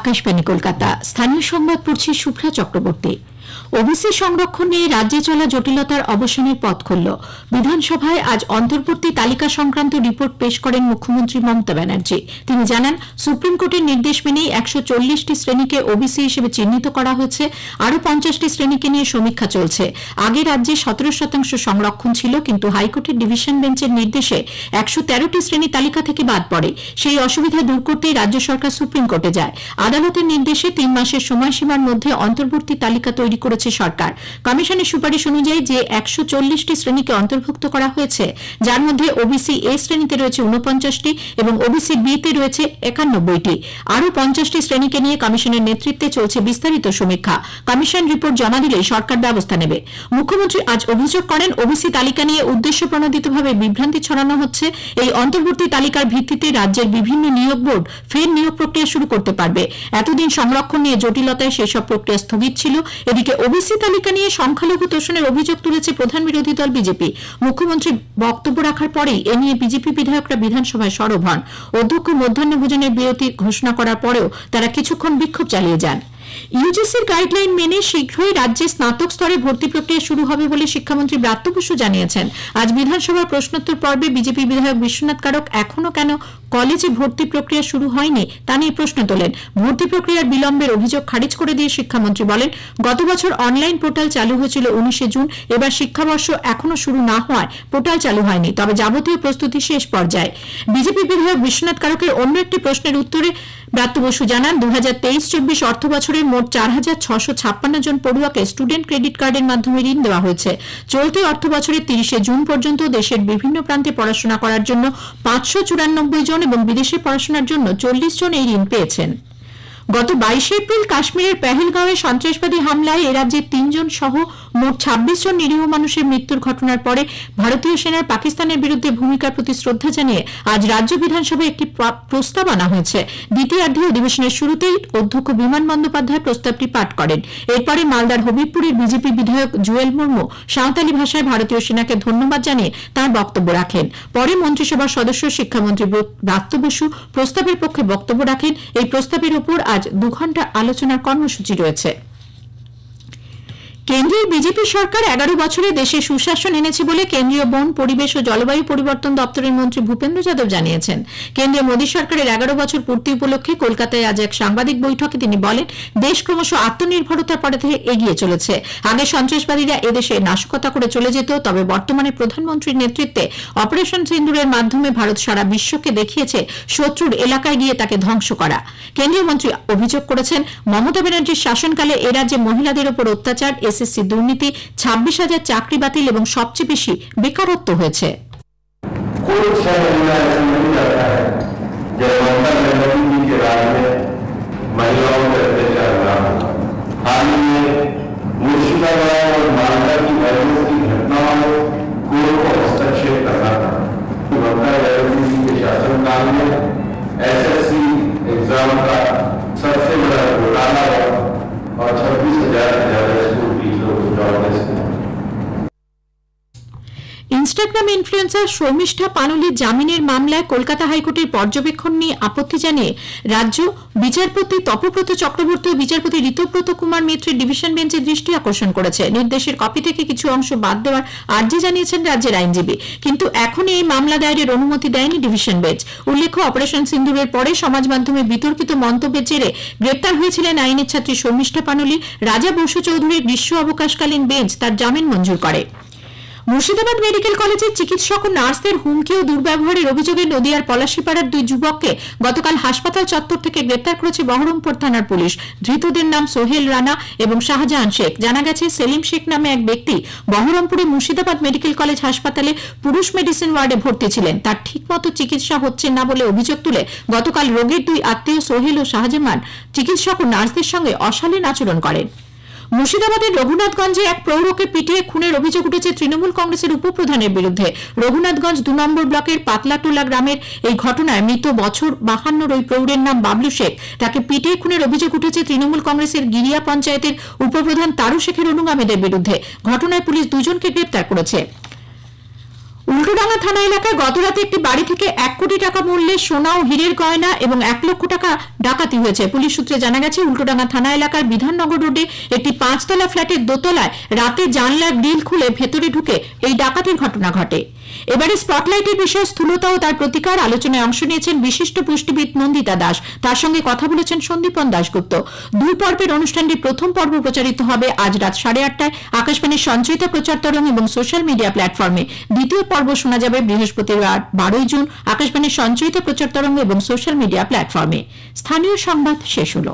आकाशवाणी कलकाता स्थानीय संबाद पढ़ছি शुभ्रा चक्रवर्ती। ओबीसी संरक्षण निये राज्ये चला जटिलतार अवसानेर पथ खुलल। विधानसभाय आज अंतर्वर्ती तालिका संक्रांत रिपोर्ट पेश करें मुख्यमंत्री ममता बनर्जी। तिनि जानान सुप्रीम कोर्टेर निर्देश मेनेई 140टी श्रेणीके ओबीसी हिसेबे चिह्नित करा हयेछे। आरो 50टी श्रेणीके निये समीक्षा चलছে। आगे राज्ये 17% संरक्षण छिलो, किन्तु हाईकोर्टेर डिविशन बेंचेर निर्देशे 113टी श्रेणी तालिका थेके बाद पड़े। सेई असुविधा दूर करतेई राज्य सरकार सुप्रीम कोर्टे जाय। आदालतेर निर्देशे 3 मासेर সময়সীমার মধ্যে অন্তর্বর্তী তালিকা তৈরি করেছে সরকার। কমিশনের সুপারিশ অনুযায়ী যে 140টি শ্রেণীকে অন্তর্ভুক্ত করা হয়েছে, যার মধ্যে ওবিসি এ শ্রেণীতে রয়েছে 49টি এবং ওবিসি বি তে রয়েছে 91টি। আরো 50টি শ্রেণীকে নিয়ে কমিশনের নেতৃত্বে চলছে বিস্তারিত সমীক্ষা। কমিশন রিপোর্ট জমা দিলেই সরকার ব্যবস্থা নেবে। মুখ্যমন্ত্রী আজ অভিযোগ করেন, ওবিসি তালিকা নিয়ে উদ্দেশ্যপ্রণোদিতভাবে বিভ্রান্তি ছড়ানো হচ্ছে। এই অন্তর্বর্তী তালিকার ভিত্তিতে রাজ্যের বিভিন্ন নিয়োগ বোর্ড ফের নিয়োগ প্রক্রিয়া শুরু করতে পারবে। এতদিন সংরক্ষণ নিয়ে জটিলতায় সেসব প্রক্রিয়া স্থগিত ছিল। এদিকে ওবিসি তালিকা নিয়ে সংখ্যালঘু তোষণের অভিযোগ তুলেছে প্রধান বিরোধী দল বিজেপি। মুখ্যমন্ত্রী বক্তব্য রাখার পরেই এ নিয়ে বিজেপি বিধায়করা বিধানসভায় সরব হন। অধ্যক্ষ মধ্যাহ্ন ভোজনের বিরতি ঘোষণা করার পরেও তারা কিছুক্ষণ বিক্ষোভ চালিয়ে যান। ইউজিসির গাইডলাইন মেনে শীঘ্রই রাজ্যে স্নাতক স্তরে ভর্তি প্রক্রিয়া শুরু হবে বলে শিক্ষামন্ত্রী ব্রাত্য বসু জানিয়েছেন। আজ বিধানসভার প্রশ্নোত্তর পর্বে বিজেপি বিধায়ক বিশ্বনাথ কারক এখনো কেন কলেজে ভর্তি প্রক্রিয়া শুরু হয়নি তা নিয়ে প্রশ্ন তোলেন। ভর্তি প্রক্রিয়ার বিলম্বের অভিযোগ খারিজ করে দিয়ে শিক্ষামন্ত্রী বলেন, গত বছর অনলাইন পোর্টাল চালু হয়েছিল 19শে জুন। এবার শিক্ষাবর্ষ এখনো শুরু না হওয়ায় পোর্টাল চালু হয়নি, তবে যাবতীয় প্রস্তুতি শেষ পর্যায়ে। বিজেপি বিধায়ক বিশ্বনাথ কারকের অন্য একটি প্রশ্নের উত্তরে ব্রাত্য বসু জানান, 2023-24 অর্থ বছরে মোট 4656 জন পড়ুয়াকে স্টুডেন্ট ক্রেডিট কার্ডের মাধ্যমে ঋণ দেওয়া হয়েছে। চলতি অর্থ বছরের 30শে জুন পর্যন্ত দেশের বিভিন্ন প্রান্তে পড়াশোনা করার জন্য 594 জন এবং বিদেশে পড়াশোনার জন্য 40 জন এই ঋণ পেয়েছেন। গত 22 এপ্রিল কাশ্মীরের পেহেলগাঁওয়ে সন্ত্রাসবাদী হামলায় এ রাজ্যের 3 জন সহ মোট 26 জন নিরীহ মানুষের মৃত্যুর ঘটনার পরে ভারতীয় সেনার পাকিস্তানের বিরুদ্ধে ভূমিকার প্রতি শ্রদ্ধা জানিয়ে আজ রাজ্য বিধানসভায় একটি প্রস্তাব আনা হয়েছে। দ্বিতীয়ার্ধে অধিবেশনের শুরুতেই অধ্যক্ষ বিমান বন্দ্যোপাধ্যায় প্রস্তাবটি পাঠ করেন। এরপরে মালদার হবিবপুরের বিজেপি বিধায়ক জুয়েল মুর্মু সাঁওতালি ভাষায় ভারতীয় সেনাকে ধন্যবাদ জানিয়ে তাঁর বক্তব্য রাখেন। পরে মন্ত্রিসভার সদস্য শিক্ষামন্ত্রী ব্রাত্য বসু প্রস্তাবের পক্ষে বক্তব্য রাখেন। এই প্রস্তাবের উপর আজ 2 ঘন্টা আলোচনার কর্মসূচি রয়েছে। কেন্দ্রীয় বিজেপি সরকার 11 বছরে দেশে সুশাসন এনেছে বলে কেন্দ্রীয় বন, পরিবেশ ও জলবায়ু পরিবর্তন দপ্তরের মন্ত্রী ভূপেন্দ্র যাদব জানিয়েছেন। কেন্দ্রীয় মোদী সরকারের 11 বছর পূর্তি উপলক্ষে কলকাতায় আজ এক সাংবাদিক বৈঠকে তিনি বলেন, দেশ ক্রমশ আত্মনির্ভরতার পথে এগিয়ে চলেছে। আগে সন্ত্রাসবাদীরা এদেশে নাশকতা করে চলে যেত, তবে বর্তমানে প্রধানমন্ত্রীর নেতৃত্বে অপারেশন সিন্দুরের মাধ্যমে ভারত সারা বিশ্বকে দেখিয়েছে শত্রুর এলাকায় গিয়ে তাকে ধ্বংস করা। কেন্দ্রীয় মন্ত্রী অভিযোগ করেছেন, মমতা ব্যানার্জির শাসনকালে এ রাজ্যে মহিলাদের উপর অত্যাচার, এসএসসি দুর্নীতি, 26,000 চাকরি বাতিল এবং সবচেয়ে বেশি বেকারত্ব হয়েছে। सबसे बड़ा घोटाला और 26,000 से ज्यादा स्कूल टीचरों को जॉब। ইনস্টাগ্রাম ইনফ্লুয়েন্সার শর্মিষ্ঠা পানুলির জামিনের মামলায় কলকাতা হাইকোর্টের পর্যবেক্ষণ নিয়ে আপত্তি জানিয়ে রাজ্য বিচারপতি তপব্রত চক্রবর্তী ও বিচারপতি ঋতব্রত কুমার মিত্রের ডিভিশন বেঞ্চের দৃষ্টি আকর্ষণ করেছে। নির্দেশের কপি থেকে কিছু অংশ বাদ দেওয়ার আর্জি জানিয়েছেন রাজ্যের আইনজীবী, কিন্তু এখনই এই মামলা দায়েরের অনুমতি দেয়নি ডিভিশন বেঞ্চ। উল্লেখ্য, অপারেশন সিন্দুরের পরে সমাজ মাধ্যমে বিতর্কিত মন্তব্যের জেরে গ্রেপ্তার হয়েছিলেন আইনের ছাত্রী শর্মিষ্ঠা পানুলি। রাজা বসু চৌধুরীর গ্রীষ্ম অবকাশকালীন বেঞ্চ তার জামিন মঞ্জুর করে। মুর্শিদাবাদ মেডিকেল কলেজের চিকিৎসক ও নার্সদের হুমকি ও দুর্ব্যবহারের অভিযোগে নদিয়ার পলাশীপাড়ার 2 যুবককে গতকাল হাসপাতাল চত্বর থেকে গ্রেপ্তার করেছে বহরমপুর থানার পুলিশ। ধৃতদের নাম সোহেল রানা এবং শাহজাহান শেখ। জানা গেছে, সেলিম শেখ নামে এক ব্যক্তি বহরমপুরে মুর্শিদাবাদ মেডিকেল কলেজ হাসপাতালে পুরুষ মেডিসিন ওয়ার্ডে ভর্তি ছিলেন। তার ঠিকমতো চিকিৎসা হচ্ছে না বলে অভিযোগ তুলে গতকাল রোগীর 2 আত্মীয় সোহেল ও শাহজাহান চিকিৎসক ও নার্সদের সঙ্গে অশালীন আচরণ করেন। মুর্শিদাবাদের রঘুনাথগঞ্জে এক প্রৌঢ়কে পিটিয়ে খুনের অভিযোগ উঠেছে তৃণমূল কংগ্রেসের উপপ্রধানের বিরুদ্ধে। রঘুনাথগঞ্জ 2 নম্বর ব্লকের পাতলাটোলা গ্রামের এই ঘটনায় মৃত বছর 52 ওই প্রৌঢ়ের নাম বাবলু শেখ। তাকে পিটিয়ে খুনের অভিযোগ উঠেছে তৃণমূল কংগ্রেসের গিরিয়া পঞ্চায়েতের উপপ্রধান তারু শেখের অনুগামীদের বিরুদ্ধে। ঘটনায় পুলিশ 2 জনকে গ্রেপ্তার করেছে। উল্টোডাঙ্গা থানা এলাকায় গতরাতে একটি বাড়ি থেকে 1 কোটি টাকা মূল্যের সোনা ও হীরের গয়না এবং 1 লক্ষ টাকা ডাকাতি হয়েছে। পুলিশ সূত্রে জানা গেছে, উল্টোডাঙ্গা থানা এলাকার বিধাননগর রোডে একটি 5তলা ফ্ল্যাটের দোতলায় রাতে জানলার গ্রিল খুলে ভেতরে ঢুকে এই ডাকাতির ঘটনা ঘটে। এবারে স্পটলাইটের বিষয়ে স্থূলতা ও তার প্রতিকার আলোচনায় অংশ নিয়েছেন বিশিষ্ট পুষ্টিবিদ নন্দিতা দাস। তার সঙ্গে কথা বলেছেন সন্দীপন দাশগুপ্ত। 2 পর্বের অনুষ্ঠানটির প্রথম পর্ব প্রচারিত হবে আজ রাত 8:30টায় আকাশবাণীর সঞ্চয়িতা প্রচার তরঙ্গ এবং সোশ্যাল মিডিয়া প্ল্যাটফর্মে। দ্বিতীয় পর্ব শোনা যাবে বৃহস্পতিবার 12 জুন আকাশবাণীর সঞ্চয়িতা প্রচার তরঙ্গ এবং সোশ্যাল মিডিয়া প্ল্যাটফর্মে। স্থানীয় সংবাদ শেষ হলো।